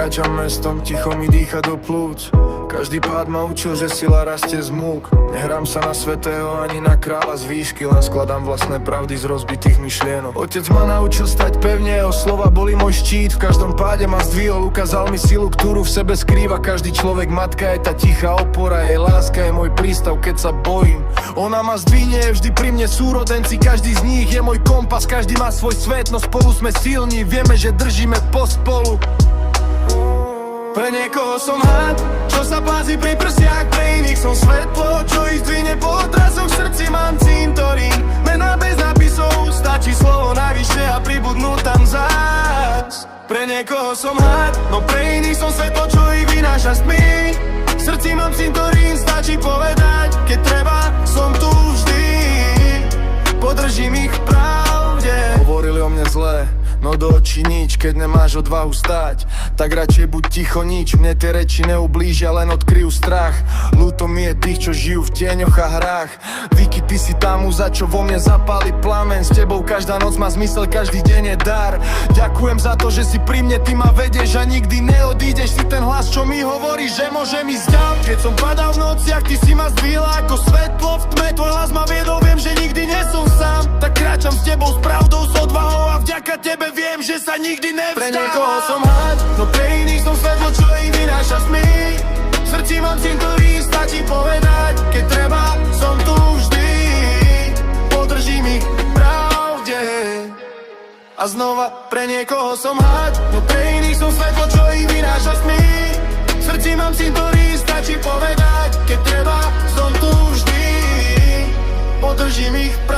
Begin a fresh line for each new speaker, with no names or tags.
Kráčam mestom, ticho mi dýcha do plúc. Každý pád ma učil, že sila rastie z múk. Nehrám sa na svätého ani na kráľa z výšky, len skladám vlastné pravdy z rozbitých myšlienok. Otec ma naučil stať pevne, jeho slova boli môj štít. V každom páde ma zdvihol, ukázal mi silu, ktorú v sebe skrýva každý človek. Matka je tá tichá opora, jej láska je môj prístav, keď sa bojím. Ona ma zdvihne, je vždy pri mne súrodenci. Každý z nich je môj kompas, každý má svoj svet, no spolu sme silní, vieme, že držíme pospolu. Pre niekoho som had, čo sa plazí pri prsiach, pre iných som svetlo, čo ich zdvihne po odrazoch. V srdci mám cintorín, mená bez nápisov, stačí slovo najvyššie a pribudnú tam zás. Pre niekoho som had, no pre iných som svetlo, čo ich vynáša z tmy. V srdci mám cintorín, stačí povedať, keď treba, som tu vždy. Podržím ich v pravde. Hovorili o mne zlé, no do očí nič, keď nemáš odvahu stáť. Tak radšej buď ticho, nič, mne tie reči neublížia, len odkryjú strach. Ľúto mi je tých, čo žijú v tieňoch a hrách. Vicky, ty si tam, za čo vo mne zapáli plamen. S tebou každá noc má zmysel, každý deň je dar. Ďakujem za to, že si pri mne, ty ma vedieš a nikdy neodídeš. Si ten hlas, čo mi hovorí, že môžem ísť ďal. Keď som padal v nociach, ty si ma zdvihla ako svetlo v tme. Tvoj hlas ma viedol, viem, že nikdy nie som sám. Tak kráčam s tebou s pravdou, s odvahou a vďaka tebe viem, že sa nikdy nevzdávam. Pre niekoho som had, no pre iných som svetlo, čo ich vynáša z tmy. V srdci mám cintorín, stačí povedať, keď treba, som tu vždy. Podržím ich v pravde. A znova, pre niekoho som had, no pre iných som svetlo, čo ich vynáša z tmy. V srdci mám cintorín, stačí povedať, keď treba, som tu vždy. Podržím ich v pravde.